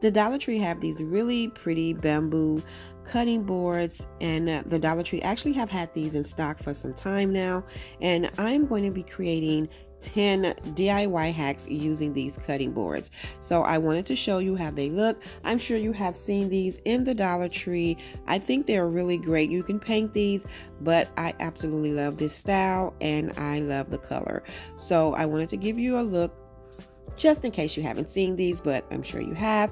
The Dollar Tree have these really pretty bamboo cutting boards, and the Dollar Tree actually have had these in stock for some time now, and I'm going to be creating 10 DIY hacks using these cutting boards. So I wanted to show you how they look. I'm sure you have seen these in the Dollar Tree. I think they're really great. You can paint these, but I absolutely love this style and I love the color. So I wanted to give you a look just in case you haven't seen these, but I'm sure you have.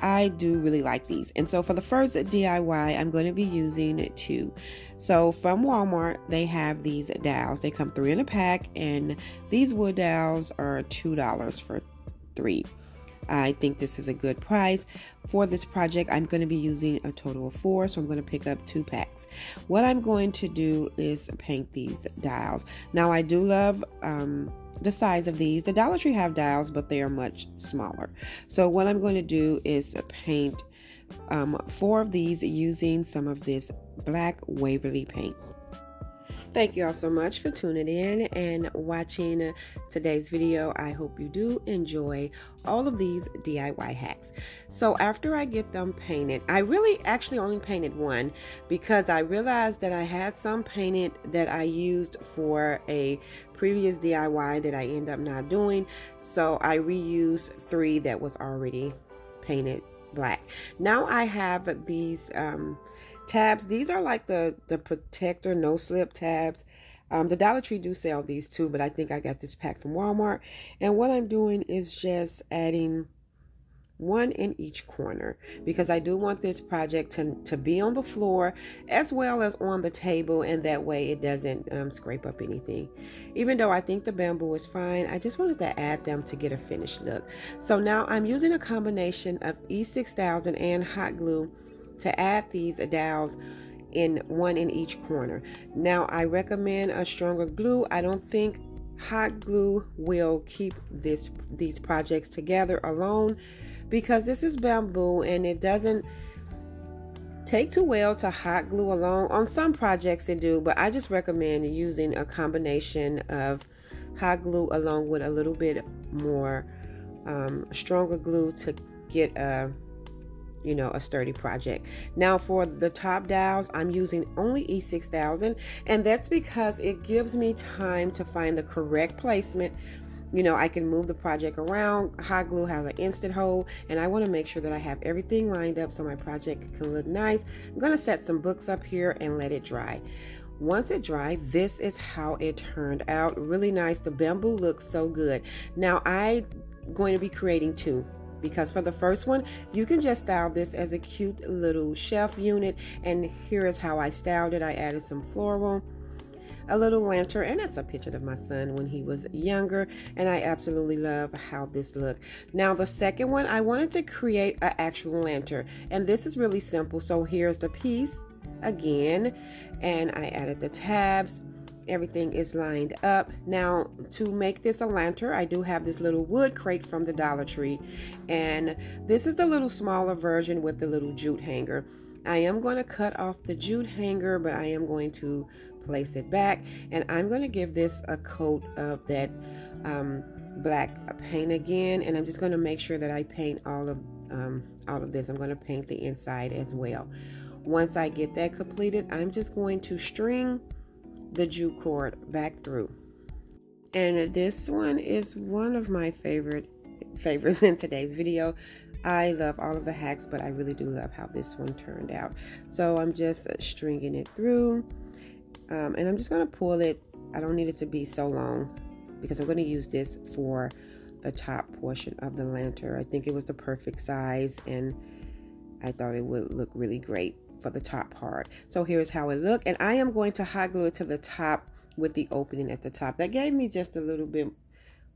I do really like these. And so for the first DIY, I'm going to be using 2. So from Walmart, they have these dowels. They come 3 in a pack, and these wood dowels are $2 for 3. I think this is a good price. For this project, I'm going to be using a total of 4, so I'm going to pick up 2 packs. What I'm going to do is paint these dowels. Now, I do love the size of these. The Dollar Tree have dowels, but they are much smaller. So what I'm going to do is paint 4 of these using some of this black Waverly paint. Thank you all so much for tuning in and watching today's video. I hope you do enjoy all of these DIY hacks. So after I get them painted, I really actually only painted 1 because I realized that I had some painted that I used for a previous DIY that I end up not doing. So I reused 3 that was already painted black. Now I have these tabs. These are like the protector no slip tabs. The Dollar Tree do sell these too, but I think I got this pack from Walmart. And what I'm doing is just adding 1 in each corner because I do want this project to be on the floor as well as on the table, and that way it doesn't scrape up anything. Even though I think the bamboo is fine, I just wanted to add them to get a finished look. So now I'm using a combination of E6000 and hot glue to add these dowels in 1 in each corner. Now I recommend a stronger glue. I don't think hot glue will keep these projects together alone because this is bamboo and it doesn't take too well to hot glue alone. On some projects it do, but I just recommend using a combination of hot glue along with a little bit more stronger glue to get a sturdy project. Now for the top dowels, I'm using only E6000, and that's because it gives me time to find the correct placement. I can move the project around. Hot glue has an instant hold, and I want to make sure that I have everything lined up so my project can look nice. I'm going to set some books up here and let it dry. Once it dried, this is how it turned out. Really nice. The bamboo looks so good. Now I'm going to be creating 2. Because for the first one, you can just style this as a cute little shelf unit. And here is how I styled it. I added some floral, a little lantern, and that's a picture of my son when he was younger. And I absolutely love how this looked. Now the second one, I wanted to create an actual lantern. And this is really simple. So here's the piece again. And I added the tabs. Everything is lined up. Now to make this a lantern, I do have this little wood crate from the Dollar Tree, and this is the little smaller version with the little jute hanger. I am going to cut off the jute hanger, but I am going to place it back, and I'm going to give this a coat of that black paint again, and I'm just going to make sure that I paint all of this. I'm going to paint the inside as well. Once I get that completed, I'm just going to string the jute cord back through. And this one is one of my favorites in today's video. I love all of the hacks, but I really do love how this one turned out. So I'm just stringing it through, and I'm just going to pull it. I don't need it to be so long because I'm going to use this for the top portion of the lantern. I think it was the perfect size, and I thought it would look really great for the top part. So here's how it looked, and I am going to hot glue it to the top with the opening at the top. That gave me just a little bit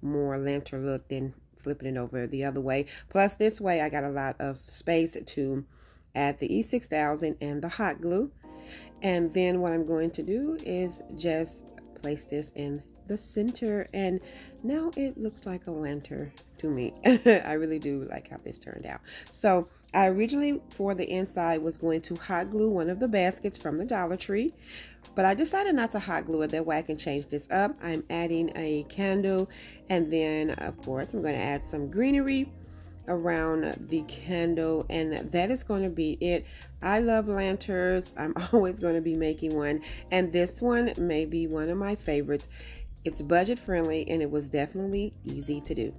more lantern look than flipping it over the other way. Plus this way I got a lot of space to add the E6000 and the hot glue. And then what I'm going to do is just place this in the center, and now it looks like a lantern to me. I really do like how this turned out. So I originally, for the inside, was going to hot glue one of the baskets from the Dollar Tree, but I decided not to hot glue it. That way I can change this up. I'm adding a candle, and then of course I'm going to add some greenery. around the candle, and that is going to be it. I love lanterns. I'm always going to be making one, and this one may be one of my favorites. It's budget friendly and it was definitely easy to do.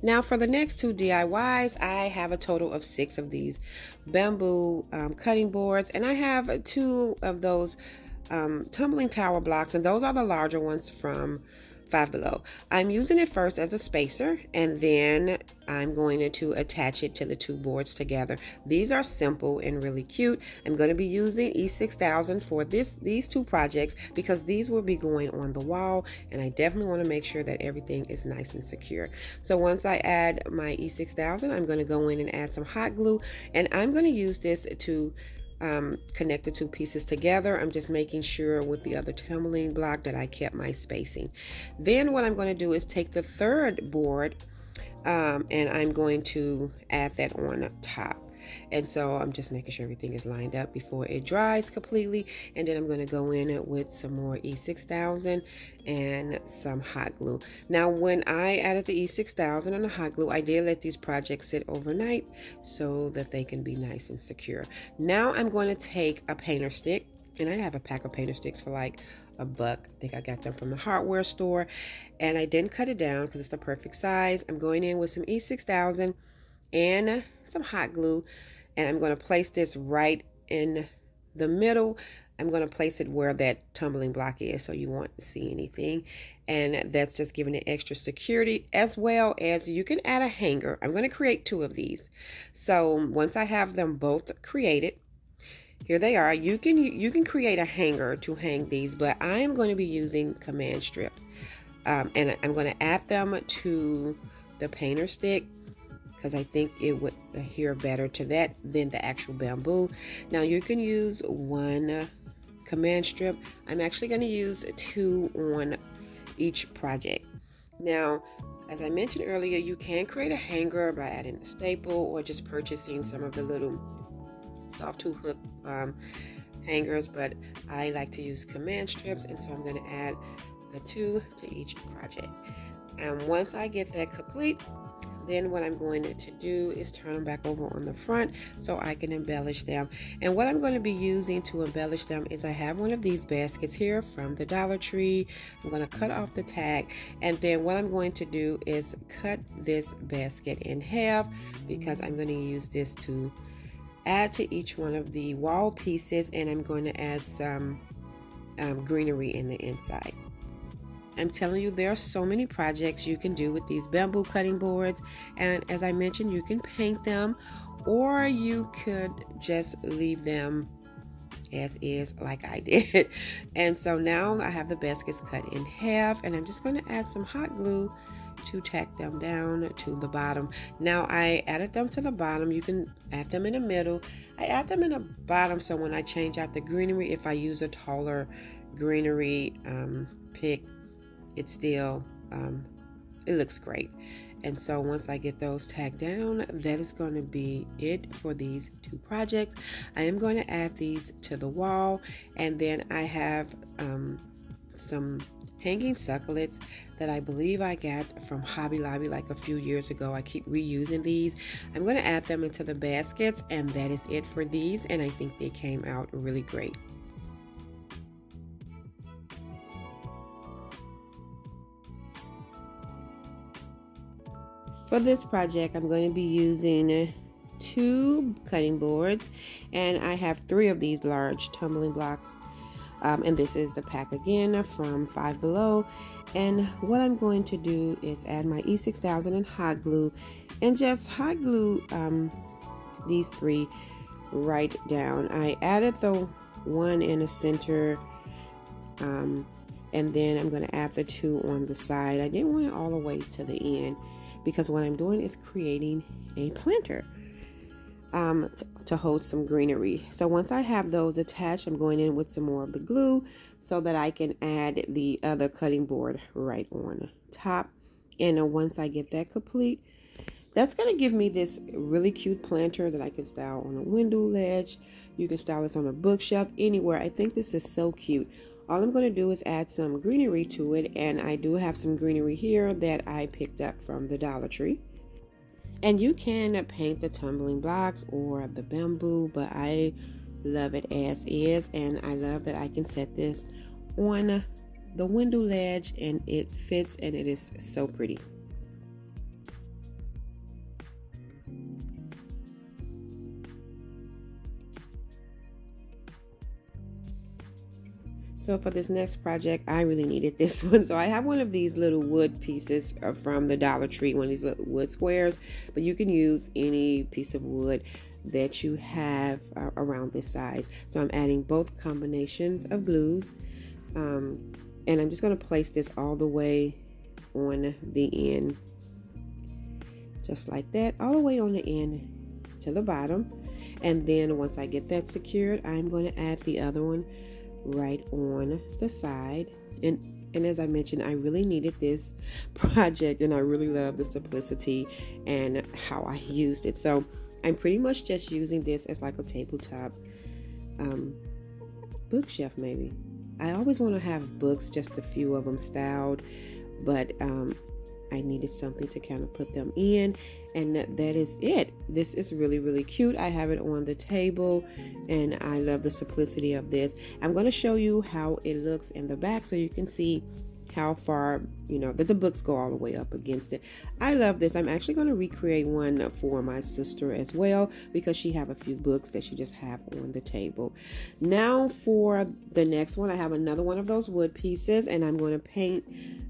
Now for the next two DIYs, I have a total of 6 of these bamboo cutting boards, and I have 2 of those tumbling tower blocks, and those are the larger ones from Five Below. I'm using it first as a spacer, and then I'm going to attach it to the 2 boards together. These are simple and really cute. I'm going to be using E6000 for these 2 projects because these will be going on the wall, and I definitely want to make sure that everything is nice and secure. So once I add my E6000, I'm going to go in and add some hot glue, and I'm going to use this to connect the 2 pieces together. I'm just making sure with the other tumbling block that I kept my spacing. Then what I'm going to do is take the 3rd board and I'm going to add that on top. And so I'm just making sure everything is lined up before it dries completely, and then I'm going to go in with some more E6000 and some hot glue. Now when I added the E6000 and the hot glue, I did let these projects sit overnight so that they can be nice and secure. Now I'm going to take a painter stick, and I have a pack of painter sticks for like $1. I think I got them from the hardware store, and I didn't cut it down because it's the perfect size. I'm going in with some E6000 and some hot glue, and I'm going to place this right in the middle. I'm going to place it where that tumbling block is so you won't see anything, and that's just giving it extra security, as well as you can add a hanger. I'm going to create 2 of these. So once I have them both created, here they are. You can create a hanger to hang these, but I am going to be using command strips, and I'm going to add them to the painter stick because I think it would adhere better to that than the actual bamboo. Now you can use 1 command strip. I'm actually going to use 2 on each project. Now, as I mentioned earlier, you can create a hanger by adding a staple or just purchasing some of the little soft 2 hook hangers, but I like to use command strips, and so I'm going to add the 2 to each project. And once I get that complete, then what I'm going to do is turn them back over on the front so I can embellish them. And what I'm going to be using to embellish them is I have one of these baskets here from the Dollar Tree. I'm going to cut off the tag, and then what I'm going to do is cut this basket in half because I'm going to use this to add to each one of the wall pieces, and I'm going to add some greenery in the inside. I'm telling you, there are so many projects you can do with these bamboo cutting boards, and as I mentioned, you can paint them or you could just leave them as is like I did. And so now I have the baskets cut in half, and I'm just going to add some hot glue to tack them down to the bottom. Now I added them to the bottom. You can add them in the middle. I add them in the bottom so when I change out the greenery, if I use a taller greenery pick, it still it looks great. And so once I get those tacked down, that is going to be it for these 2 projects. I am going to add these to the wall, and then I have some hanging succulents that I believe I got from Hobby Lobby like a few years ago. I keep reusing these. I'm going to add them into the baskets, and that is it for these, and I think they came out really great. For this project, I'm going to be using 2 cutting boards, and I have 3 of these large tumbling blocks, and this is the pack again from Five Below. And what I'm going to do is add my E6000 and hot glue, and just hot glue these 3 right down. I added the one in the center, and then I'm going to add the 2 on the side. I didn't want it all the way to the end because what I'm doing is creating a planter to hold some greenery. So once I have those attached, I'm going in with some more of the glue so that I can add the other cutting board right on top. And once I get that complete, that's going to give me this really cute planter that I can style on a window ledge. You can style this on a bookshelf, anywhere. I think this is so cute. All I'm going to do is add some greenery to it, and I do have some greenery here that I picked up from the Dollar Tree. And you can paint the tumbling blocks or the bamboo, but I love it as is, and I love that I can set this on the window ledge and it fits, and it is so pretty. So for this next project, I really needed this one. So I have one of these little wood pieces from the Dollar Tree, one of these little wood squares, but you can use any piece of wood that you have around this size. So I'm adding both combinations of glues, and I'm just going to place this all the way on the end, just like that, all the way on the end to the bottom. And then once I get that secured, I'm going to add the other one right on the side. And as I mentioned, I really needed this project, and I really love the simplicity and how I used it. So I'm pretty much just using this as like a tabletop bookshelf maybe. I always want to have books, just a few of them styled, but I needed something to kind of put them in, and that is it. This is really, really cute. I have it on the table, and I love the simplicity of this. I'm going to show you how it looks in the back so you can see how far, that the books go all the way up against it. I love this. I'm actually going to recreate one for my sister as well, because she have a few books that she just have on the table. Now for the next one, I have another one of those wood pieces, and I'm going to paint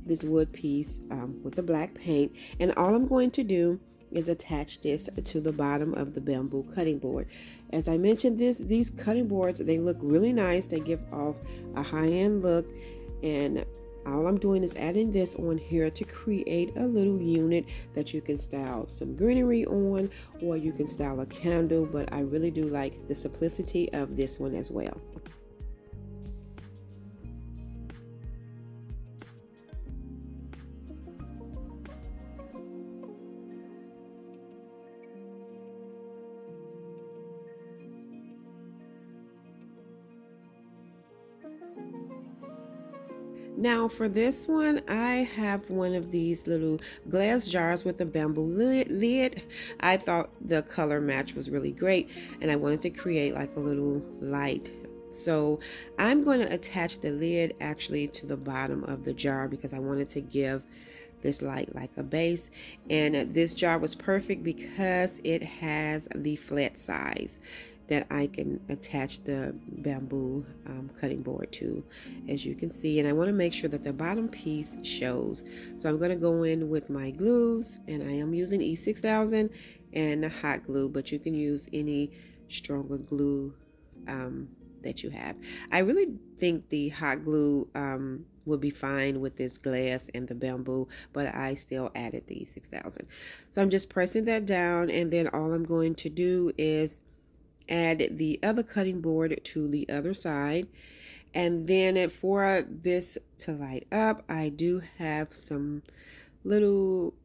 this wood piece with the black paint. And all I'm going to do is attach this to the bottom of the bamboo cutting board. As I mentioned, these cutting boards, they look really nice. They give off a high-end look, and all I'm doing is adding this on here to create a little unit that you can style some greenery on, or you can style a candle, but I really do like the simplicity of this one as well. Now for this one, I have one of these little glass jars with a bamboo lid. I thought the color match was really great, and I wanted to create like a little light. So I'm going to attach the lid actually to the bottom of the jar, because I wanted to give this light like a base. And this jar was perfect because it has the flat size that I can attach the bamboo cutting board to, as you can see. And I want to make sure that the bottom piece shows. So I'm going to go in with my glues, and I am using E6000 and hot glue, but you can use any stronger glue that you have. I really think the hot glue would be fine with this glass and the bamboo, but I still added the E6000. So I'm just pressing that down, and then all I'm going to do is add the other cutting board to the other side. And then for this to light up, I do have some little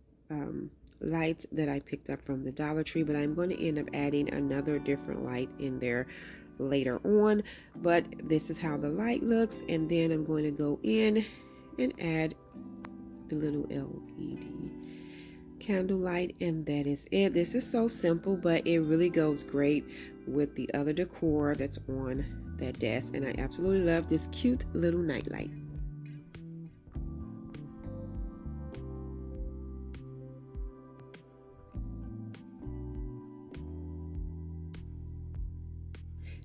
lights that I picked up from the Dollar Tree, but I'm going to end up adding another different light in there later on. But this is how the light looks, and then I'm going to go in and add the little LED candle light, and that is it. This is so simple, but it really goes great with the other decor that's on that desk, and I absolutely love this cute little night light.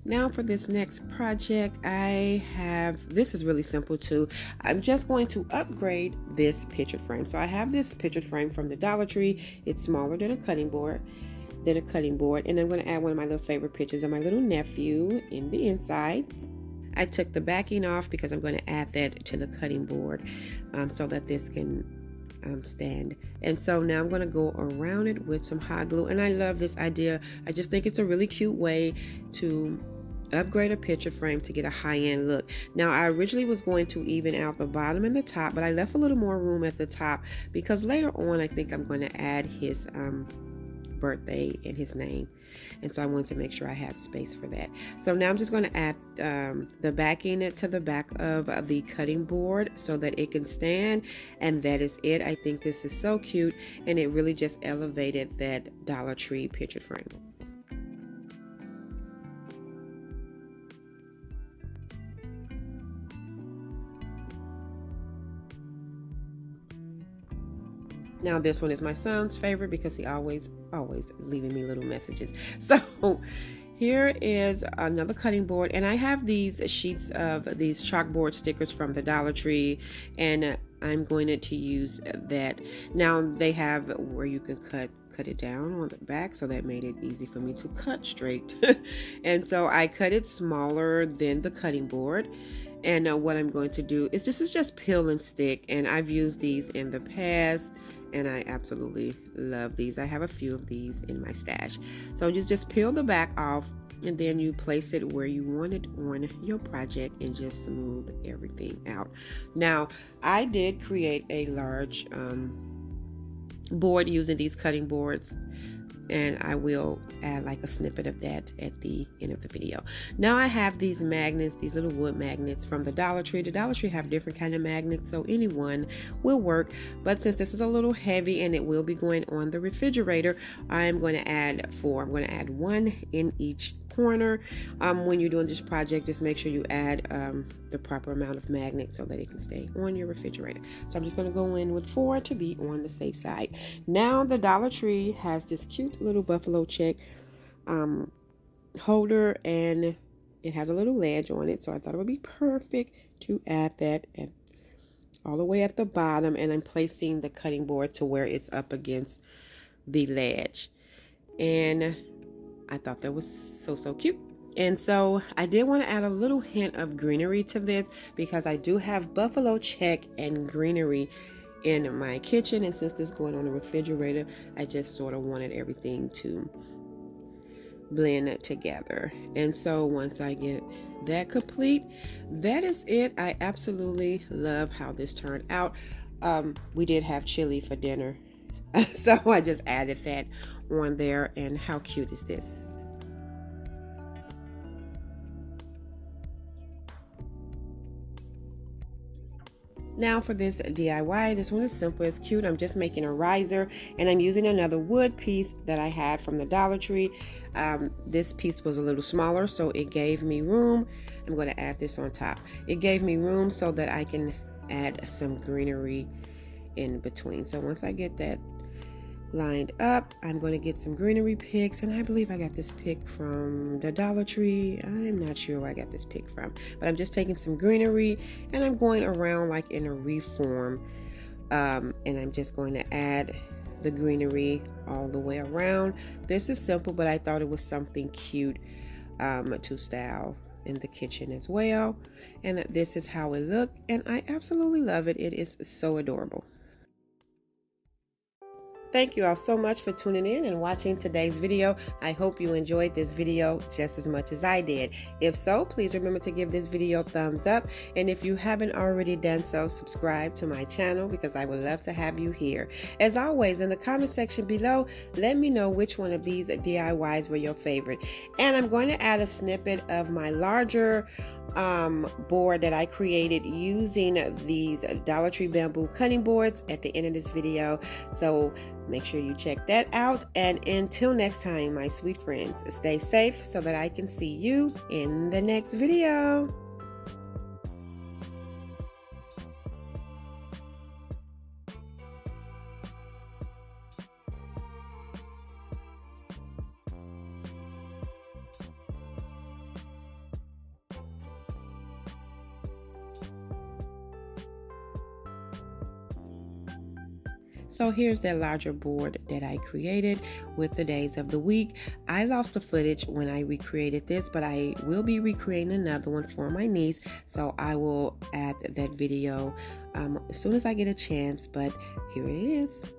Now for this next project, this is really simple too. I'm just going to upgrade this picture frame. So I have this picture frame from the Dollar Tree. It's smaller than a cutting board, and I'm going to add one of my little favorite pictures of my little nephew in the inside. I took the backing off because I'm going to add that to the cutting board so that this can stand. And so now I'm going to go around it with some hot glue, and I love this idea. I just think it's a really cute way to upgrade a picture frame to get a high-end look. Now, I originally was going to even out the bottom and the top, but I left a little more room at the top because later on I think I'm going to add his birthday and his name, and so I wanted to make sure I had space for that. So now I'm just going to add the backing to the back of the cutting board so that it can stand, and that is it. I think this is so cute, and it really just elevated that Dollar Tree picture frame. Now this one is my son's favorite because he always leaving me little messages. So here is another cutting board, and I have these sheets of these chalkboard stickers from the Dollar Tree, and I'm going to use that. Now they have where you can cut it down on the back, so that made it easy for me to cut straight. And so I cut it smaller than the cutting board. And what I'm going to do is, this is just peel and stick, and I've used these in the past and I absolutely love these. I have a few of these in my stash. So just peel the back off, and then you place it where you want it on your project and just smooth everything out. Now, I did create a large board using these cutting boards, and I will add like a snippet of that at the end of the video. Now I have these magnets, these little wood magnets from the Dollar Tree. The Dollar Tree have different kind of magnets, so any one will work. But since this is a little heavy and it will be going on the refrigerator, I am going to add 4. I'm going to add 1 in each corner. When you're doing this project, just make sure you add the proper amount of magnets so that it can stay on your refrigerator. So I'm just going to go in with 4 to be on the safe side. Now the Dollar Tree has this cute little buffalo check holder, and it has a little ledge on it, so I thought it would be perfect to add that all the way at the bottom, and I'm placing the cutting board to where it's up against the ledge, and I thought that was so cute. And so I did want to add a little hint of greenery to this because I do have buffalo check and greenery in my kitchen, and since this is going on the refrigerator, I just sort of wanted everything to blend it together. And so once I get that complete, that is it. I absolutely love how this turned out. We did have chili for dinner, so I just added that on there. And how cute is this? Now for this DIY, this one is simple, it's cute. I'm just making a riser, and I'm using another wood piece that I had from the Dollar Tree. This piece was a little smaller, so it gave me room. I'm going to add this on top. It gave me room so that I can add some greenery in between. So once I get that lined up, I'm going to get some greenery picks, and I believe I got this pick from the Dollar Tree. I'm not sure where I got this pick from, but I'm just taking some greenery and I'm going around like in a reform, and I'm just going to add the greenery all the way around. This is simple, but I thought it was something cute to style in the kitchen as well, and this is how it looked, and I absolutely love it. It is so adorable. Thank you all so much for tuning in and watching today's video. I hope you enjoyed this video just as much as I did. If so, please remember to give this video a thumbs up. And if you haven't already done so, subscribe to my channel because I would love to have you here. As always, in the comment section below, let me know which one of these DIYs were your favorite. And I'm going to add a snippet of my larger board that I created using these Dollar Tree bamboo cutting boards at the end of this video. So make sure you check that out. And until next time, my sweet friends, stay safe so that I can see you in the next video. So here's that larger board that I created with the days of the week. I lost the footage when I recreated this, but I will be recreating another one for my niece. So I will add that video as soon as I get a chance, but here it is.